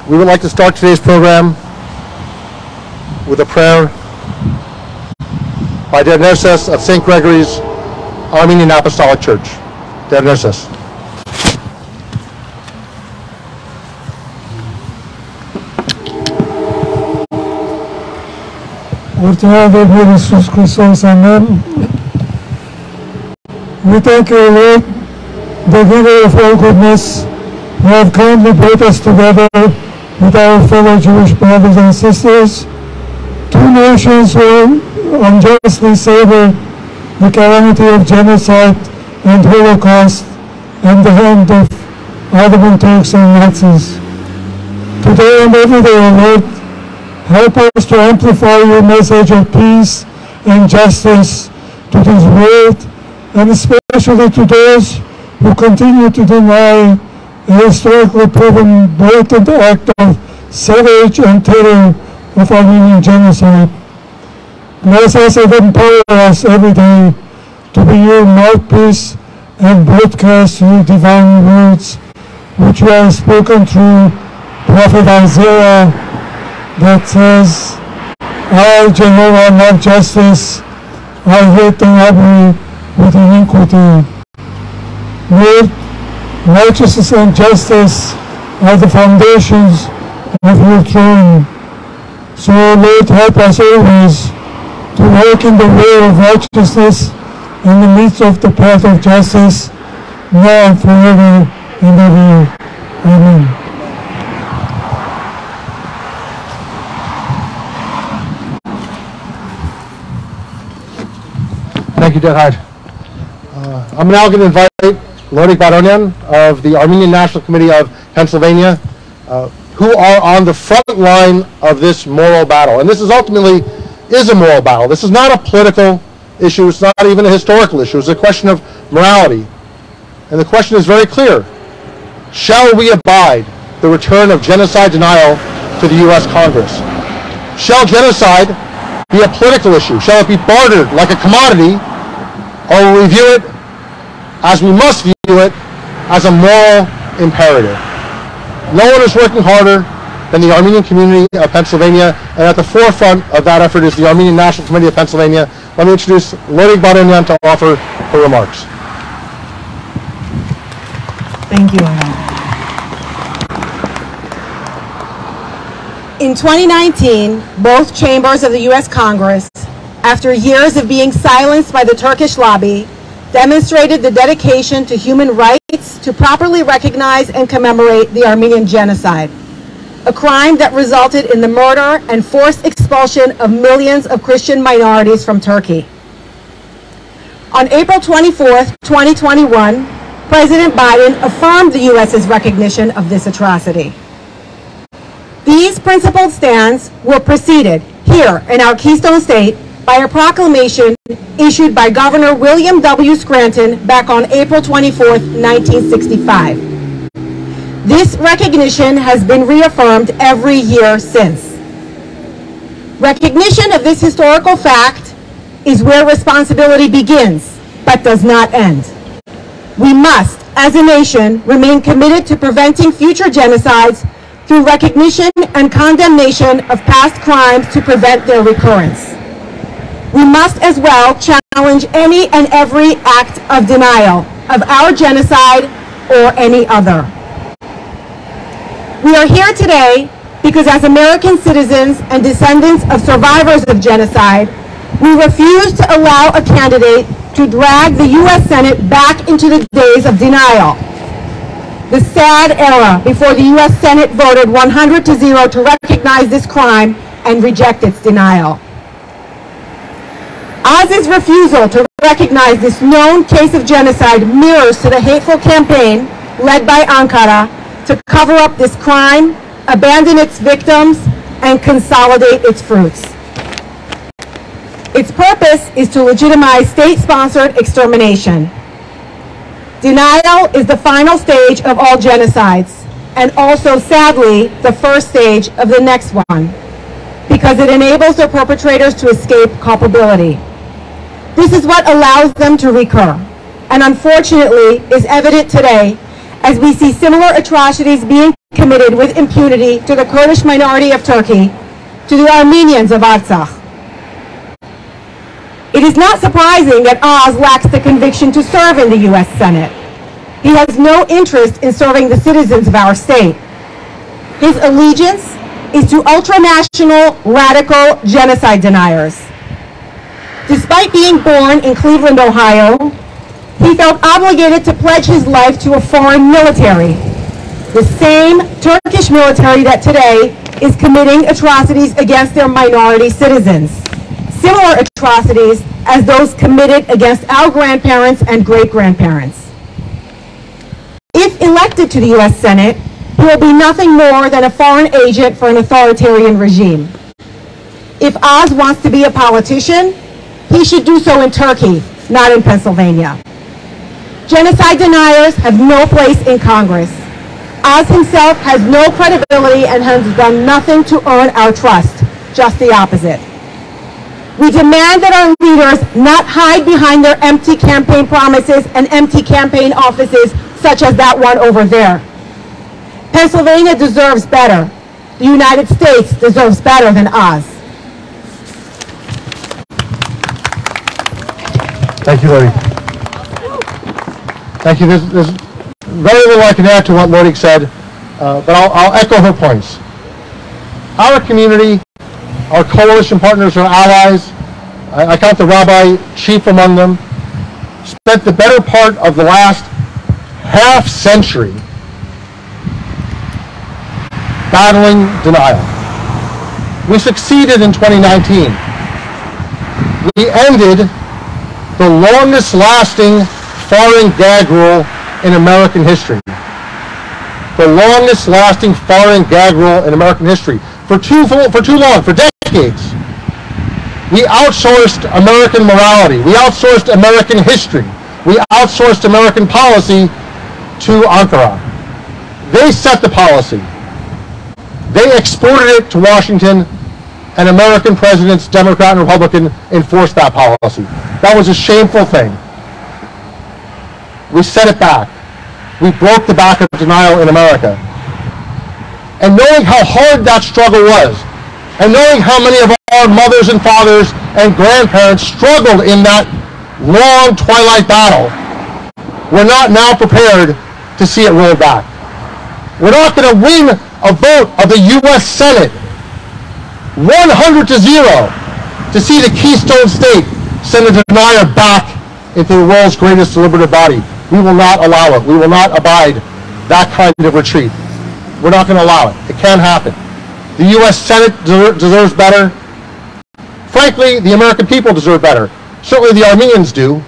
We would like to start today's program with a prayer by Deniers of St. Gregory's Armenian Apostolic Church. Deniers. Jesus Christos, amen. We thank you, Lord, the giver of all goodness, who have kindly brought us together with our fellow Jewish brothers and sisters, two nations who unjustly savor the calamity of genocide and Holocaust and the hand of Ottoman Turks and Nazis. Today and every day, Lord, help us to amplify your message of peace and justice to this world, and especially to those who continue to deny a historically proven blatant act of savage and terror of Armenian genocide. Bless us and empower us every day to be your mouthpiece and broadcast your divine words, which you have spoken through Prophet Isaiah, that says, I, Jehovah, love justice, I hate the robbery with iniquity. Lord, righteousness and justice are the foundations of your throne. So, Lord, help us always to walk in the way of righteousness in the midst of the path of justice, now and forever and ever. Amen. Thank you, Deniers. I'm now going to invite Kurdish Americans of the Armenian National Committee of Pennsylvania, who are on the front line of this moral battle. And this is ultimately a moral battle. This is not a political issue. It's not even a historical issue. It's a question of morality. And the question is very clear. Shall we abide the return of genocide denial to the U.S. Congress? Shall genocide be a political issue? Shall it be bartered like a commodity? Or will we view it, as we must view it, as a moral imperative? No one is working harder than the Armenian community of Pennsylvania, and at the forefront of that effort is the Armenian National Committee of Pennsylvania. Let me introduce Kurdish Americans to offer her remarks. Thank you, Anna. In 2019, both chambers of the U.S. Congress, after years of being silenced by the Turkish lobby, demonstrated the dedication to human rights to properly recognize and commemorate the Armenian Genocide, a crime that resulted in the murder and forced expulsion of millions of Christian minorities from Turkey. On April 24th, 2021, President Biden affirmed the U.S.'s recognition of this atrocity. These principled stands were preceded here in our Keystone State by a proclamation issued by Governor William W. Scranton back on April 24, 1965. This recognition has been reaffirmed every year since. Recognition of this historical fact is where responsibility begins, but does not end. We must, as a nation, remain committed to preventing future genocides through recognition and condemnation of past crimes to prevent their recurrence. We must as well challenge any and every act of denial of our genocide or any other. We are here today because as American citizens and descendants of survivors of genocide, we refuse to allow a candidate to drag the U.S. Senate back into the days of denial. The sad era before the U.S. Senate voted 100-0 to recognize this crime and reject its denial. Oz's refusal to recognize this known case of genocide mirrors to the hateful campaign led by Ankara to cover up this crime, abandon its victims, and consolidate its fruits. Its purpose is to legitimize state-sponsored extermination. Denial is the final stage of all genocides, and also, sadly, the first stage of the next one, because it enables their perpetrators to escape culpability. This is what allows them to recur, and unfortunately is evident today as we see similar atrocities being committed with impunity to the Kurdish minority of Turkey, to the Armenians of Artsakh. It is not surprising that Oz lacks the conviction to serve in the U.S. Senate. He has no interest in serving the citizens of our state. His allegiance is to ultranational, radical genocide deniers. Despite being born in Cleveland, Ohio, he felt obligated to pledge his life to a foreign military, the same Turkish military that today is committing atrocities against their minority citizens, similar atrocities as those committed against our grandparents and great-grandparents. If elected to the U.S. Senate, he will be nothing more than a foreign agent for an authoritarian regime. If Oz wants to be a politician, he should do so in Turkey, not in Pennsylvania. Genocide deniers have no place in Congress. Oz himself has no credibility and has done nothing to earn our trust, just the opposite. We demand that our leaders not hide behind their empty campaign promises and empty campaign offices such as that one over there. Pennsylvania deserves better. The United States deserves better than Oz. Thank you, Lori. Thank you. There's very little I can add to what Lori said, but I'll echo her points. Our community, our coalition partners, our allies, I count the rabbi chief among them, spent the better part of the last half century battling denial. We succeeded in 2019. We ended the longest lasting foreign gag rule in American history. The longest lasting foreign gag rule in American history. For too long, for decades. We outsourced American morality. We outsourced American history. We outsourced American policy to Ankara. They set the policy. They exported it to Washington, and American presidents, Democrat and Republican, enforced that policy. That was a shameful thing. We set it back. We broke the back of denial in America. And knowing how hard that struggle was, and knowing how many of our mothers and fathers and grandparents struggled in that long twilight battle, we're not now prepared to see it rolled back. We're not going to win a vote of the U.S. Senate 100-0 to see the Keystone State send a denier back into the world's greatest deliberative body. We will not allow it. We will not abide that kind of retreat. We're not going to allow it. It can't happen. The U.S. Senate deserves better. Frankly, the American people deserve better. Certainly the Armenians do,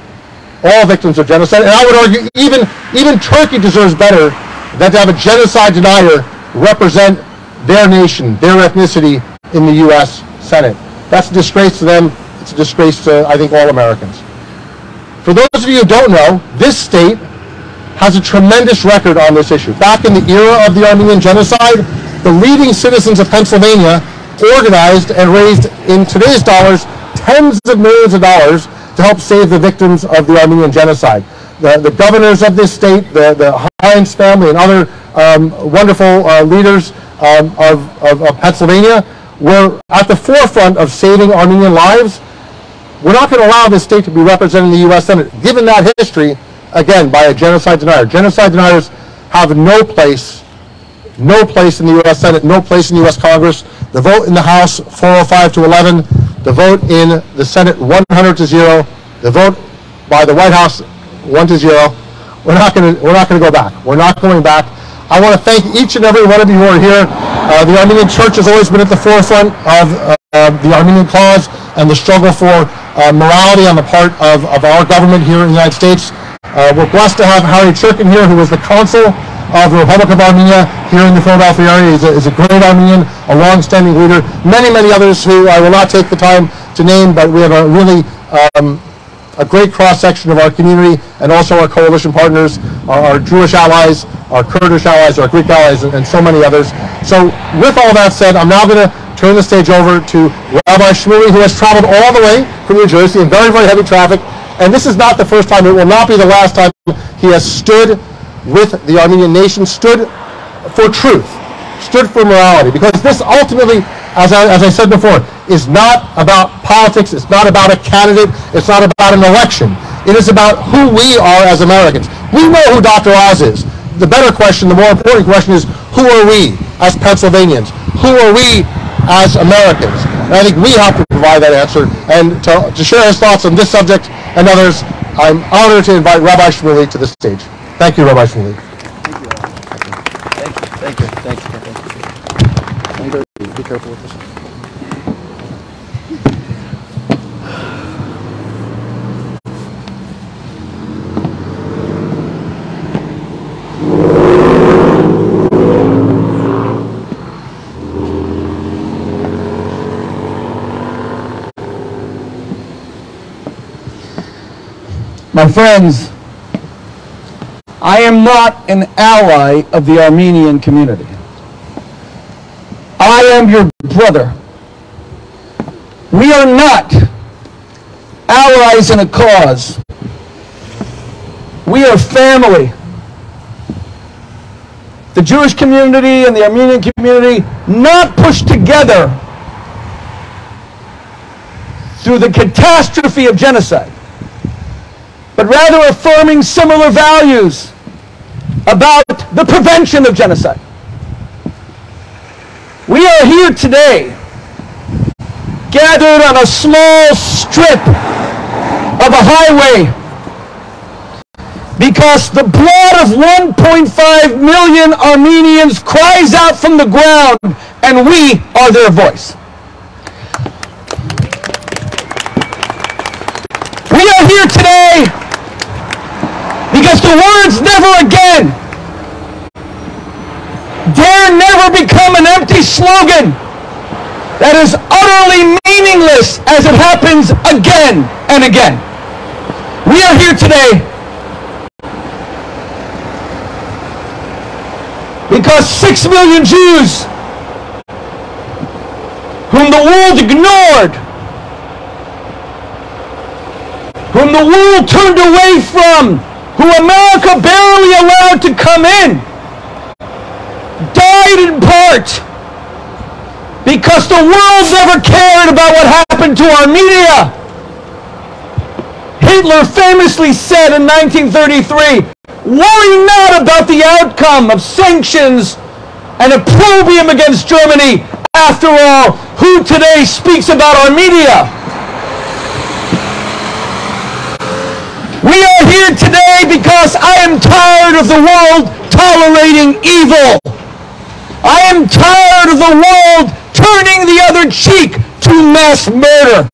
all victims of genocide. And I would argue even Turkey deserves better than to have a genocide denier represent their nation, their ethnicity in the U.S. Senate. That's a disgrace to them. It's a disgrace to, I think, all Americans. For those of you who don't know, this state has a tremendous record on this issue. Back in the era of the Armenian Genocide, the leading citizens of Pennsylvania organized and raised, in today's dollars, tens of millions of dollars to help save the victims of the Armenian Genocide. The governors of this state, the Heinz family, and other wonderful leaders of Pennsylvania were at the forefront of saving Armenian lives. We're not going to allow this state to be represented in the U.S. Senate, given that history, again, by a genocide denier. Genocide deniers have no place in the U.S. Senate, no place in the U.S. Congress. The vote in the House, 405-11. The vote in the Senate, 100-0. The vote by the White House, 1-0. We're not going to go back. We're not going back. I want to thank each and every one of you who are here. The Armenian Church has always been at the forefront of the Armenian cause and the struggle for morality on the part of our government here in the United States. We're blessed to have Harry Churkin here, who is the consul of the Republic of Armenia here in the Philadelphia area. He's a great Armenian, a long-standing leader. Many, many others who I will not take the time to name, but we have a really a great cross-section of our community and also our coalition partners, our Jewish allies, our Kurdish allies, our Greek allies, and so many others. So with all that said, I'm now going to turn the stage over to Rabbi Shmuley, who has traveled all the way from New Jersey in very, very heavy traffic. And this is not the first time, it will not be the last time he has stood with the Armenian nation, stood for truth, stood for morality, because this ultimately, as I said before, is not about politics, it's not about a candidate, it's not about an election. It is about who we are as Americans. We know who Dr. Oz is. The better question, the more important question is, who are we as Pennsylvanians? Who are we as Americans? And I think we have to provide that answer. And to share his thoughts on this subject and others, I'm honored to invite Rabbi Shmuley to the stage. Thank you, Rabbi Shmuley. Thank you. Be careful with this. My friends, I am not an ally of the Armenian community. I am your brother. We are not allies in a cause. We are family. The Jewish community and the Armenian community not pushed together through the catastrophe of genocide, but rather affirming similar values about the prevention of genocide. We are here today, gathered on a small strip of a highway, because the blood of 1.5 million Armenians cries out from the ground, and we are their voice. We are here today because the words "never again" dare never become an empty slogan that is utterly meaningless as it happens again and again. We are here today because 6 million Jews whom the world ignored, whom the world turned away from, who America barely allowed to come in, died in part because the world never cared about what happened to Armenia. Hitler famously said in 1933, "Worry not about the outcome of sanctions and opprobrium against Germany. After all, who today speaks about Armenia?" We are here today because I am tired of the world tolerating evil. I am tired of the world turning the other cheek to mass murder.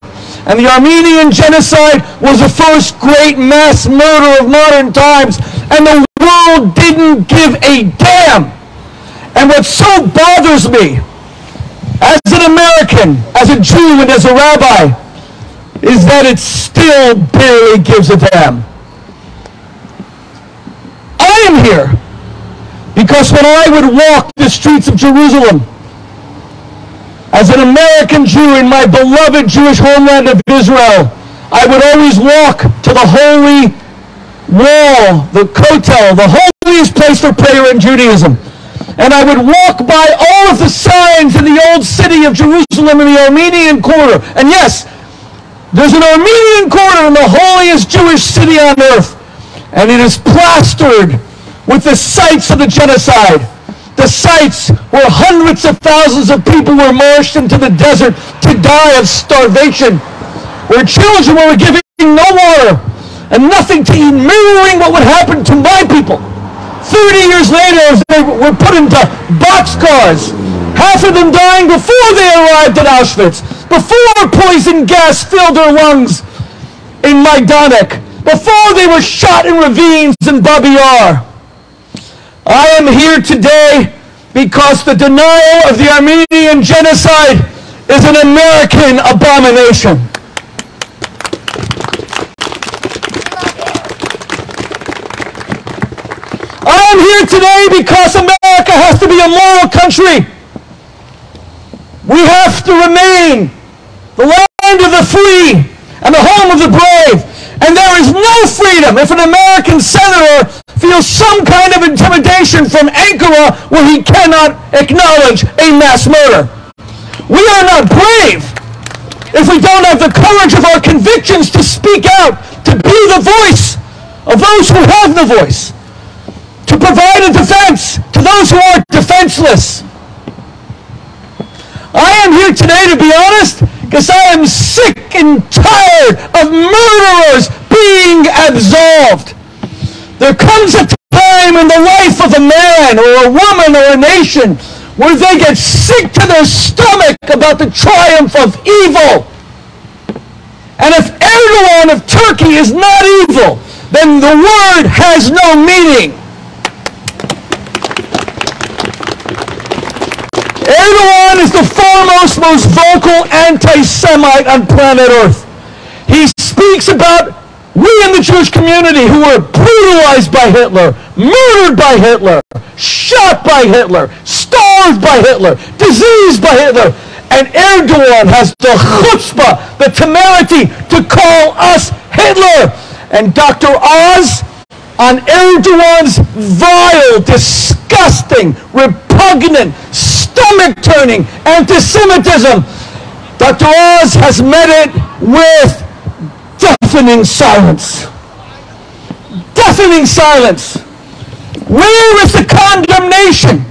And the Armenian Genocide was the first great mass murder of modern times, and the world didn't give a damn. And what so bothers me, as an American, as a Jew, and as a rabbi, is that it still barely gives a damn. I am here because when I would walk the streets of Jerusalem, as an American Jew in my beloved Jewish homeland of Israel, I would always walk to the holy wall, the Kotel, the holiest place for prayer in Judaism. And I would walk by all of the signs in the old city of Jerusalem in the Armenian quarter. And yes, there's an Armenian quarter in the holiest Jewish city on earth. And it is plastered with the sites of the genocide. The sites where hundreds of thousands of people were marched into the desert to die of starvation. Where children were given no water and nothing to eat, mirroring what would happen to my people. 30 years later, they were put into boxcars, half of them dying before they arrived at Auschwitz, before poison gas filled their lungs in Majdanek, before they were shot in ravines in Babi Yar. I am here today because the denial of the Armenian Genocide is an American abomination. I am here today because America has to be a moral country. We have to remain the land of the free and the home of the brave. And there is no freedom if an American senator feels some kind of intimidation from Ankara where he cannot acknowledge a mass murder. We are not brave if we don't have the courage of our convictions to speak out, to be the voice of those who have no voice, to provide a defense to those who are defenseless. I am here today, to be honest, because I am sick and tired of murderers being absolved. There comes a time in the life of a man or a woman or a nation where they get sick to their stomach about the triumph of evil. And if Erdogan of Turkey is not evil, then the word has no meaning. Erdogan is the foremost, most vocal anti-Semite on planet Earth. He speaks about we in the Jewish community who were brutalized by Hitler, murdered by Hitler, shot by Hitler, starved by Hitler, diseased by Hitler. And Erdogan has the chutzpah, the temerity to call us Hitler. And Dr. Oz, on Erdogan's vile, disgusting, repugnant, stomach-turning anti-Semitism, Dr. Oz has met it with deafening silence. Deafening silence. Where is the condemnation?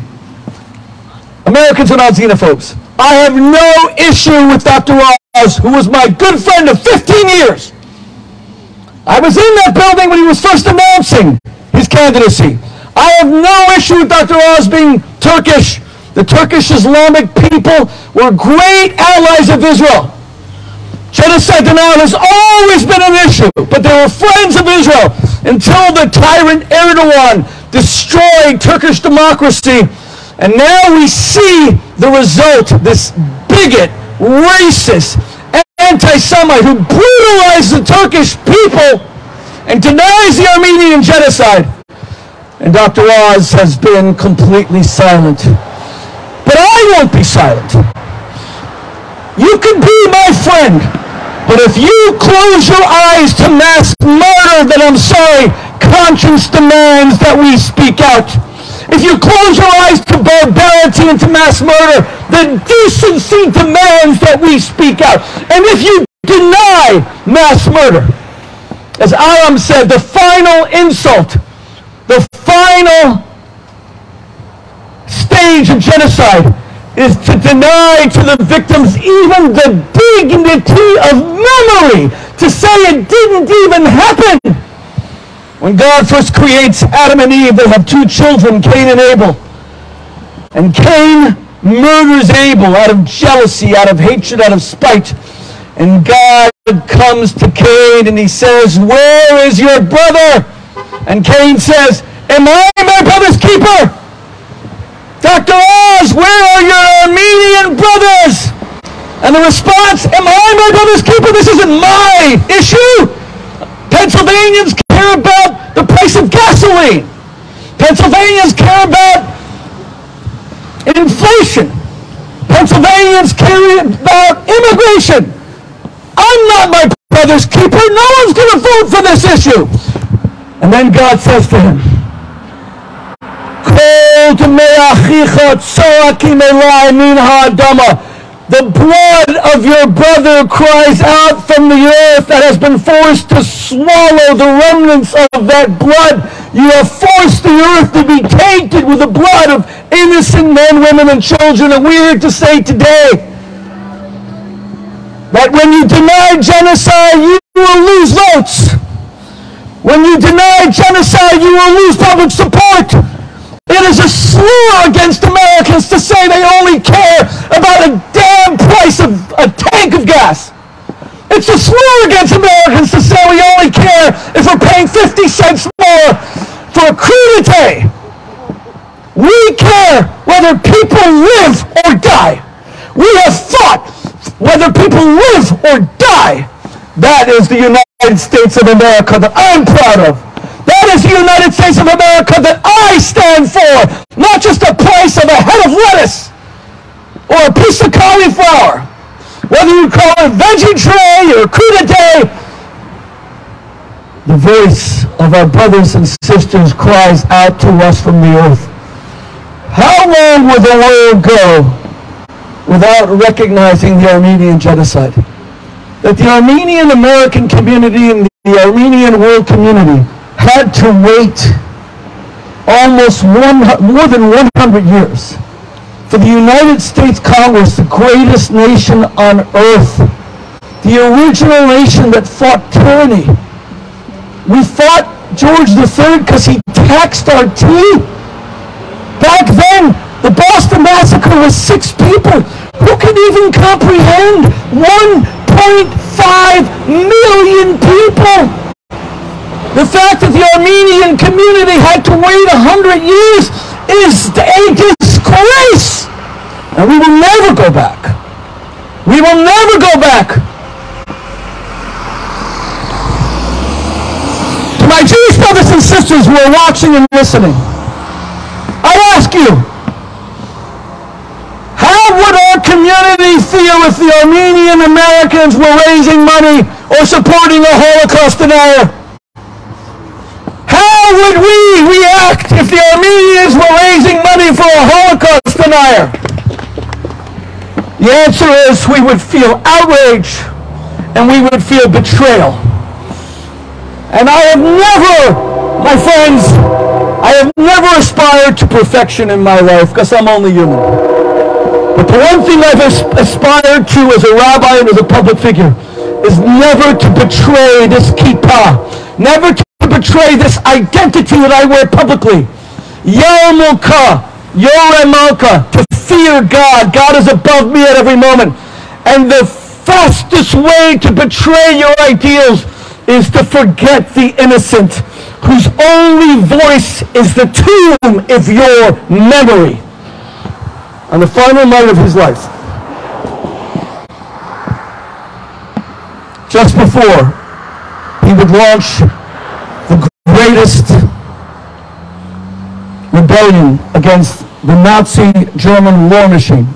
Americans are not xenophobes. I have no issue with Dr. Oz, who was my good friend of 15 years. I was in that building when he was first announcing his candidacy. I have no issue with Dr. Oz being Turkish. The Turkish Islamic people were great allies of Israel. Genocide denial has always been an issue, but they were friends of Israel until the tyrant Erdogan destroyed Turkish democracy. And now we see the result, this bigot, racist, anti-Semite who brutalized the Turkish people and denies the Armenian Genocide. And Dr. Oz has been completely silent. But I won't be silent. You can be my friend, but if you close your eyes to mass murder, then I'm sorry, conscience demands that we speak out. If you close your eyes to barbarity and to mass murder, then decency demands that we speak out. And if you deny mass murder, as Aram said, the final insult, the final stage of genocide is to deny to the victims even the dignity of memory, to say it didn't even happen. When God first creates Adam and Eve, they have two children, Cain and Abel. And Cain murders Abel out of jealousy, out of hatred, out of spite. And God comes to Cain and he says, "Where is your brother?" And Cain says, "Am I my brother's keeper?" Dr. Oz, where are your Armenian brothers? And the response, "Am I my brother's keeper? This isn't my issue." Pennsylvanians care about the price of gasoline. Pennsylvanians care about inflation. Pennsylvanians care about immigration. I'm not my brother's keeper. No one's going to vote for this issue. And then God says to him, the blood of your brother cries out from the earth that has been forced to swallow the remnants of that blood. You have forced the earth to be tainted with the blood of innocent men, women, and children. And we're here to say today that when you deny genocide, you will lose votes. When you deny genocide, you will lose public support. It is a slur against Americans to say they only care about a damn price of a tank of gas. It's a slur against Americans to say we only care if we're paying 50 cents more for a crudité. We care whether people live or die. We have fought whether people live or die. That is the United States of America that I'm proud of. That is the United States of America that I stand for, not just the price of a head of lettuce or a piece of cauliflower. Whether you call it veggie tray or crudité, the voice of our brothers and sisters cries out to us from the earth. How long will the world go without recognizing the Armenian genocide? That the Armenian American community and the Armenian world community had to wait almost more than 100 years for the United States Congress, the greatest nation on earth, the original nation that fought tyranny. We fought George III because he taxed our tea. Back then, the Boston Massacre was 6 people. Who can even comprehend 1.5 million people? The fact that the Armenian community had to wait 100 years is a disgrace. And we will never go back. We will never go back. To my Jewish brothers and sisters who are watching and listening, I ask you, how would our community feel if the Armenian Americans were raising money or supporting a Holocaust denier? How would we react if the Armenians were raising money for a Holocaust denier? The answer is we would feel outrage and we would feel betrayal. And I have never, my friends, I have never aspired to perfection in my life because I'm only human. But the one thing I've aspired to as a rabbi and as a public figure is never to betray this kippah, never to betray this identity that I wear publicly. Yarmulka, Yoremalka, to fear God. God is above me at every moment. And the fastest way to betray your ideals is to forget the innocent, whose only voice is the tomb of your memory. On the final night of his life, just before he would launch the greatest rebellion against the Nazi German war machine,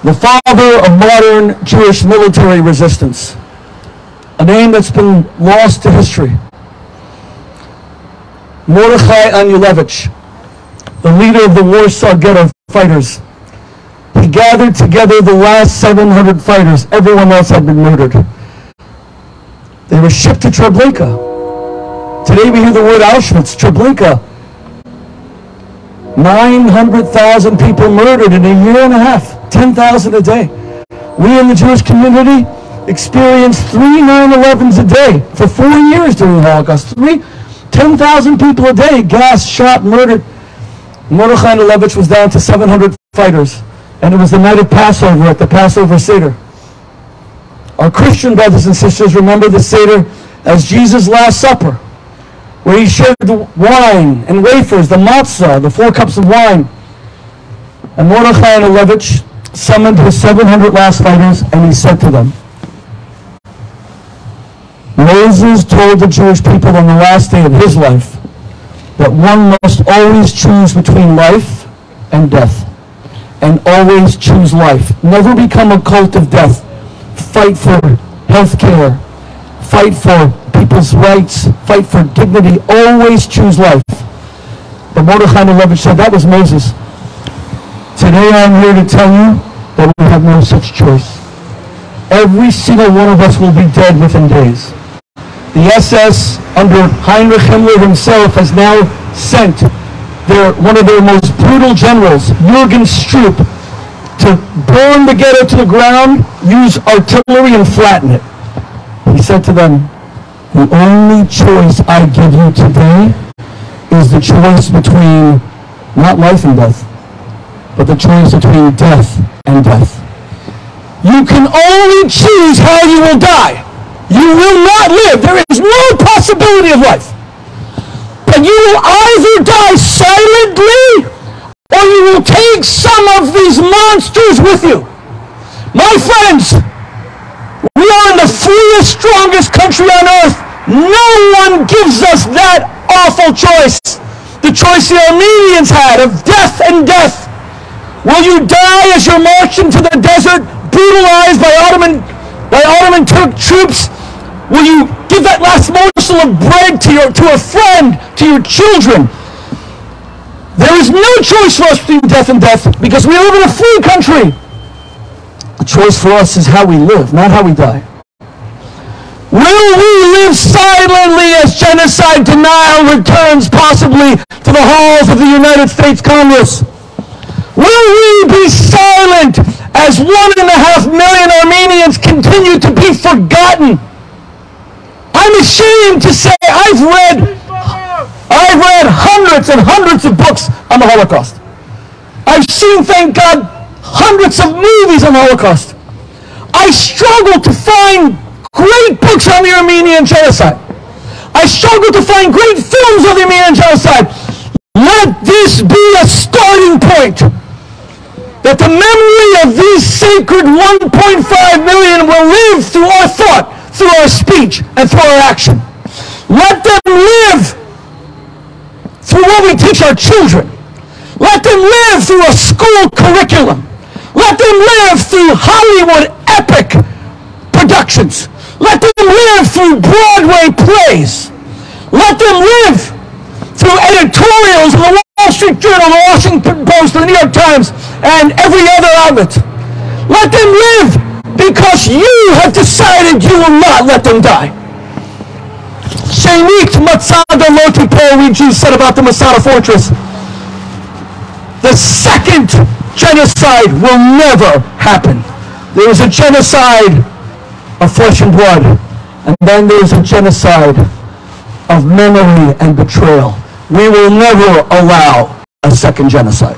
the father of modern Jewish military resistance, a name that's been lost to history, Mordechai Anulevich, the leader of the Warsaw Ghetto fighters. He gathered together the last 700 fighters. Everyone else had been murdered. They were shipped to Treblinka. Today we hear the word Auschwitz, Treblinka. 900,000 people murdered in a year and a half, 10,000 a day. We in the Jewish community experienced 3 9/11s a day for 4 years during the Holocaust. 10,000 people a day, gassed, shot, murdered. Mordechai Anulevich was down to 700 fighters, and it was the night of Passover at the Passover Seder. Our Christian brothers and sisters remember the Seder as Jesus' Last Supper, where he shared the wine and wafers, the matzah, the 4 cups of wine. And Mordechai Anulevich summoned his 700 last fighters, and he said to them, Moses told the Jewish people on the last day of his life that one must always choose between life and death, and always choose life. Never become a cult of death. Fight for health care. Fight for people's rights. Fight for dignity. Always choose life. But Mordechai Anulevich said that was Moses. Today I'm here to tell you that we have no such choice. Every single one of us will be dead within days. The SS, under Heinrich Himmler himself, has now sent one of their most brutal generals, Jürgen Stroop, to burn the ghetto to the ground, use artillery, and flatten it. He said to them, the only choice I give you today is the choice between not life and death, but the choice between death and death. You can only choose how you will die. You will not live. There is no possibility of life. But you will either die silently or you will take some of these monsters with you. My friends, we are in the freest, strongest country on earth. No one gives us that awful choice. The choice the Armenians had of death and death. Will you die as you're marched into the desert, brutalized by Ottoman by Ottoman Turk troops? Will you give that last morsel of bread to a friend, to your children? There is no choice for us between death and death because we live in a free country. The choice for us is how we live, not how we die. Will we live silently as genocide denial returns possibly to the halls of the United States Congress? Will we be silent as 1.5 million Armenians continue to be forgotten? I'm ashamed to say I've read hundreds and hundreds of books on the Holocaust. I've seen, thank God, hundreds of movies on the Holocaust. I struggle to find great books on the Armenian Genocide. I struggle to find great films on the Armenian Genocide. Let this be a starting point. That the memory of these sacred 1.5 million will live through our thought, through our speech, and through our action. Let them live through what we teach our children. Let them live through a school curriculum. Let them live through Hollywood epic productions. Let them live through Broadway plays. Let them live through editorials in the Wall Street Journal, the Washington Post, the New York Times, and every other outlet. Let them live because you have decided you will not let them die. Shenit Matsada Lotipo, we Jews said about the Masada fortress. The second genocide will never happen. There is a genocide of flesh and blood, and then there is a genocide of memory and betrayal. We will never allow a second genocide.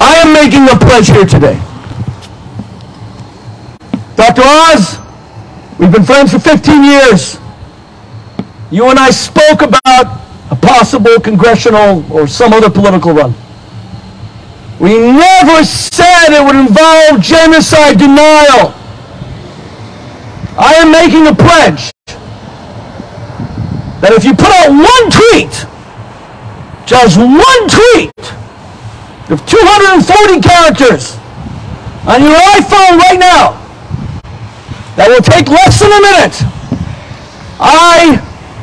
I am making a pledge here today. Dr. Oz, we've been friends for 15 years. You and I spoke about a possible congressional or some other political run. We never said it would involve genocide denial. I am making a pledge that if you put out one tweet, just one tweet of 240 characters on your iPhone right now, that will take less than a minute, I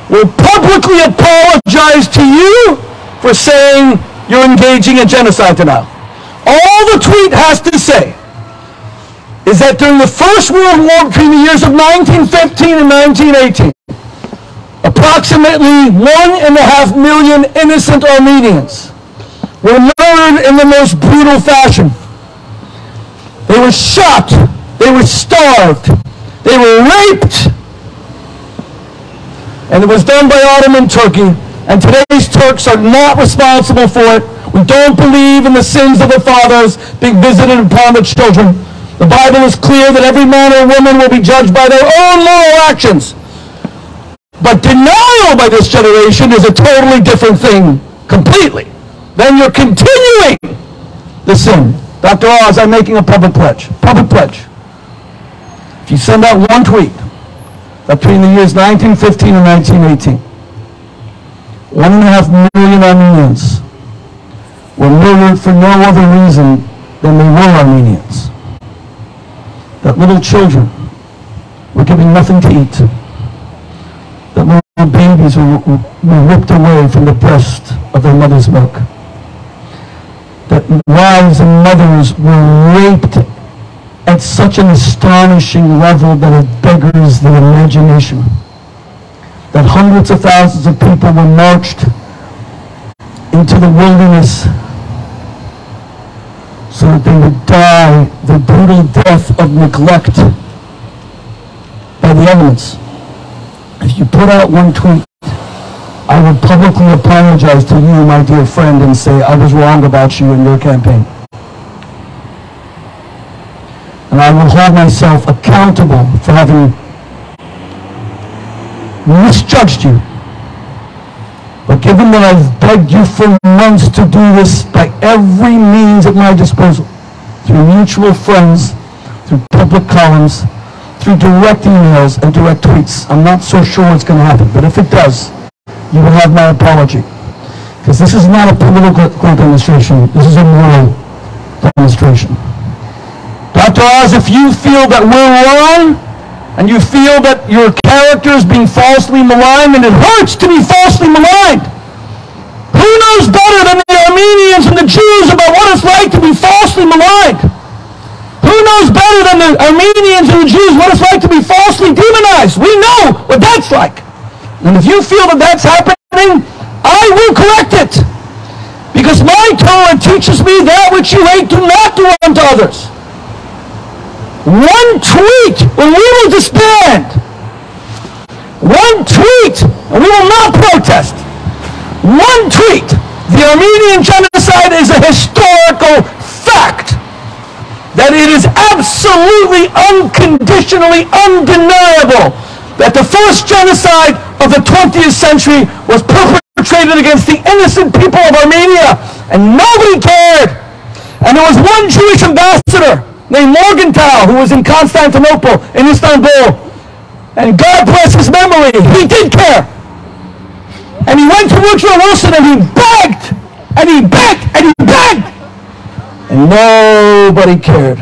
will publicly apologize to you for saying you're engaging in genocide denial. All the tweet has to say is that during the First World War between the years of 1915 and 1918, approximately 1.5 million innocent Armenians were murdered in the most brutal fashion. They were shot, they were starved, they were raped, and it was done by Ottoman Turkey, and today's Turks are not responsible for it. We don't believe in the sins of the fathers being visited upon the children. The Bible is clear that every man or woman will be judged by their own moral actions. But denial by this generation is a totally different thing, completely. Then you're continuing the sin. Dr. Oz, I'm making a public pledge. Public pledge. If you send out one tweet between the years 1915 and 1918, 1.5 million Armenians were murdered for no other reason than they were Armenians. That little children were given nothing to eat. That little babies were ripped away from the breast of their mother's milk. That wives and mothers were raped at such an astonishing level that it beggars the imagination. That hundreds of thousands of people were marched into the wilderness so that they would die the brutal death of neglect by the elements. If you put out one tweet, I would publicly apologize to you, my dear friend, and say I was wrong about you in your campaign. And I will hold myself accountable for having misjudged you. But given that I've begged you for months to do this by every means at my disposal, through mutual friends, through public columns, through direct emails and direct tweets, I'm not so sure it's going to happen. But if it does, you will have my apology. Because this is not a political demonstration. This is a moral demonstration. Dr. Oz, if you feel that we're wrong, and you feel that your character is being falsely maligned, and it hurts to be falsely maligned, who knows better than the Armenians and the Jews about what it's like to be falsely maligned? Who knows better than the Armenians and the Jews what it's like to be falsely demonized? We know what that's like. And if you feel that that's happening, I will correct it. Because my Torah teaches me that which you hate, do not do unto others. One tweet, and we will disband. One tweet, and we will not protest. One tweet. The Armenian Genocide is a historical fact. That it is absolutely, unconditionally, undeniable that the first genocide of the 20th century was perpetrated against the innocent people of Armenia, and nobody cared. And there was one Jewish ambassador named Morgenthau who was in Constantinople, in Istanbul, and God bless his memory, he did care. And he went to Woodrow Wilson and he begged, and he begged, and he begged. And nobody cared.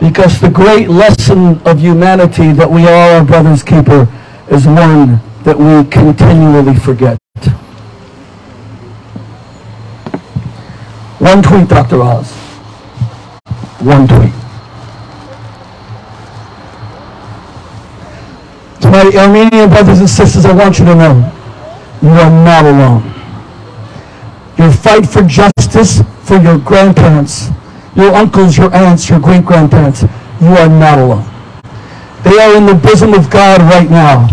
Because the great lesson of humanity that we are our brother's keeper is one that we continually forget. One tweet, Dr. Oz. One tweet. To my Armenian brothers and sisters, I want you to know, you are not alone. Your fight for justice for your grandparents, your uncles, your aunts, your great-grandparents, you are not alone. They are in the bosom of God right now.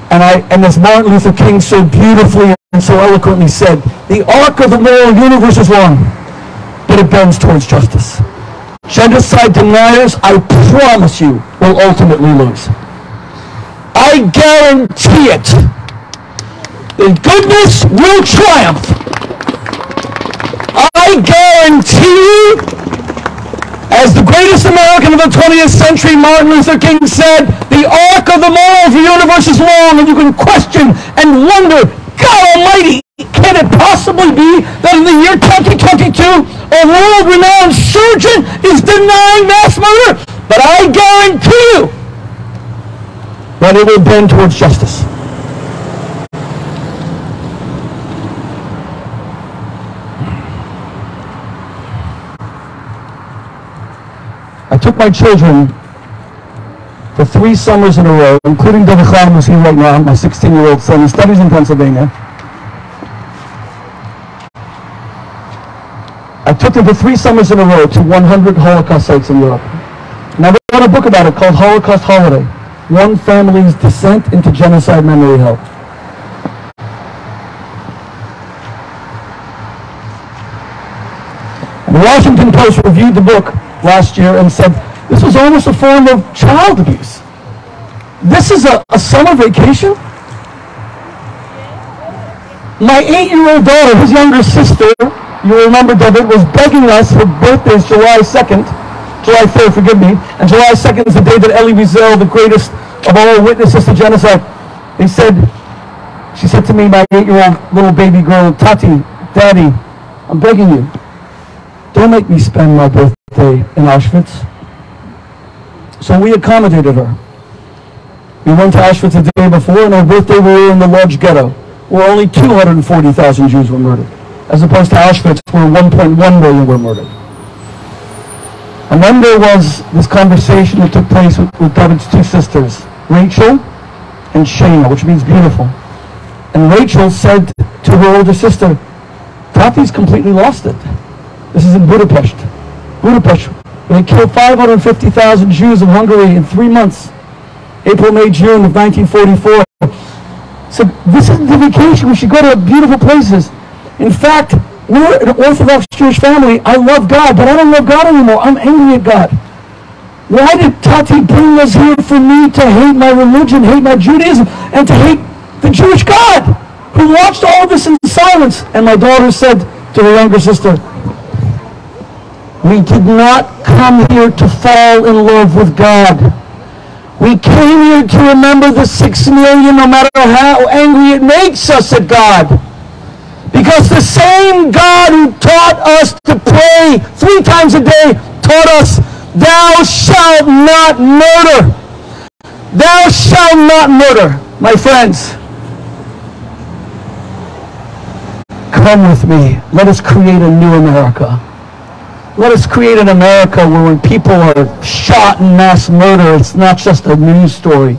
And as Martin Luther King so beautifully and so eloquently said, the arc of the moral universe is long, but it bends towards justice. Genocide deniers, I promise you, will ultimately lose. I guarantee it. The goodness will triumph. I guarantee you, as the greatest American of the 20th century, Martin Luther King said, the arc of the moral universe is long, and you can question and wonder, God Almighty, can it possibly be that in the year 2022, a world-renowned surgeon is denying mass murder? But I guarantee you that it will bend towards justice. I took my children for 3 summers in a row, including David Chaim, who's here right now, my 16-year-old son. He studies in Pennsylvania. I took them for 3 summers in a row to 100 Holocaust sites in Europe. And I wrote a book about it called Holocaust Holiday, One Family's Descent into Genocide Memory Hell. And the Washington Post reviewed the book last year and said, this was almost a form of child abuse. This is a summer vacation? My 8-year-old daughter, his younger sister, you remember, David, was begging us. Her birthday is July 2nd, July 3rd, forgive me, and July 2nd is the day that Elie Wiesel, the greatest of all witnesses to genocide, she said to me, my 8-year-old little baby girl, Tati, Daddy, I'm begging you, don't make me spend my birthday in Auschwitz. So we accommodated her. We went to Auschwitz the day before, and our birthday we were in the large ghetto, where only 240,000 Jews were murdered, as opposed to Auschwitz, where 1.1 million were murdered. And then there was this conversation that took place with David's 2 sisters, Rachel and Shana, which means beautiful. And Rachel said to her older sister, Tati's completely lost it. This is in Budapest. They killed 550,000 Jews in Hungary in 3 months. April, May, June of 1944. So this isn't a vacation. We should go to beautiful places. In fact, we're an Orthodox Jewish family. I love God, but I don't love God anymore. I'm angry at God. Why did Tati bring us here for me to hate my religion, hate my Judaism, and to hate the Jewish God who watched all of this in silence? And my daughter said to her younger sister, we did not come here to fall in love with God. We came here to remember the 6 million, no matter how angry it makes us at God. Because the same God who taught us to pray 3 times a day taught us, thou shalt not murder. Thou shalt not murder. My friends, come with me. Let us create a new America. Let us create an America where when people are shot in mass murder, it's not just a news story.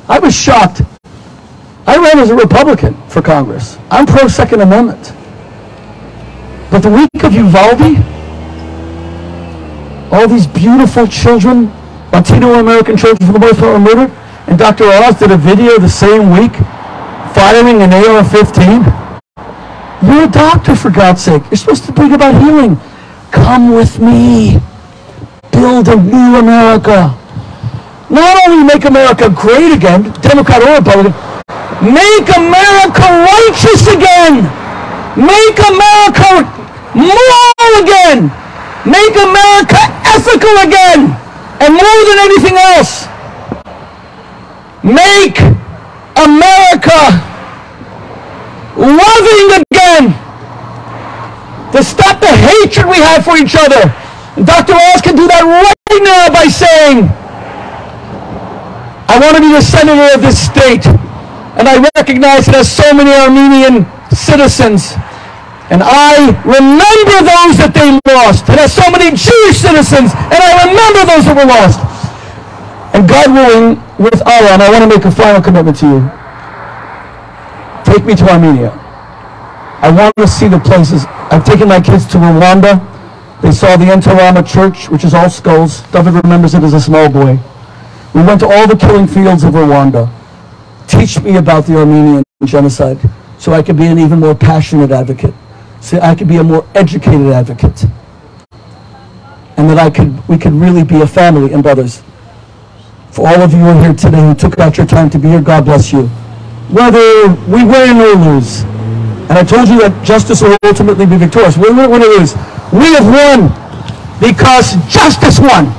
I was shocked. I ran as a Republican for Congress. I'm pro-Second Amendment. But the week of Uvalde, all these beautiful children, Latino-American children for the most part, were murdered, and Dr. Oz did a video the same week firing an AR-15. You're a doctor, for God's sake. You're supposed to bring about healing. Come with me. Build a new America. Not only make America great again, Democrat or Republican, make America righteous again. Make America moral again. Make America ethical again. And more than anything else, make America loving again. To stop the hatred we have for each other. And Dr. Oz can do that right now by saying, I want to be the senator of this state, and I recognize it has so many Armenian citizens, and I remember those that they lost. It has so many Jewish citizens, and I remember those that were lost. And God willing, with Allah, and I want to make a final commitment to you. Take me to Armenia. I want to see the places. I've taken my kids to Rwanda. They saw the Enterama Church, which is all skulls. David remembers it as a small boy. We went to all the killing fields of Rwanda. Teach me about the Armenian Genocide so I could be an even more passionate advocate. So I could be a more educated advocate. And that we could really be a family and brothers. For all of you who are here today who took out your time to be here, God bless you. Whether we win or lose. And I told you that justice will ultimately be victorious. Win or lose. We have won because justice won.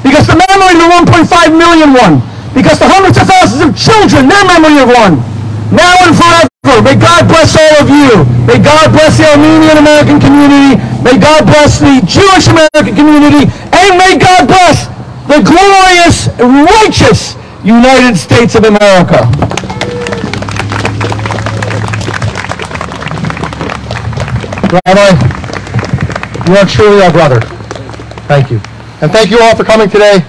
Because the memory of the 1.5 million won. Because the hundreds of thousands of children, their memory have won. Now and forever. May God bless all of you. May God bless the Armenian American community. May God bless the Jewish American community. And may God bless the glorious, righteous United States of America. Rabbi, you are truly our brother. Thank you. And thank you all for coming today.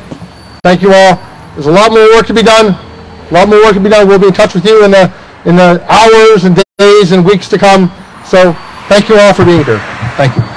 Thank you all. There's a lot more work to be done. A lot more work to be done. We'll be in touch with you in the hours and days and weeks to come. So thank you all for being here. Thank you.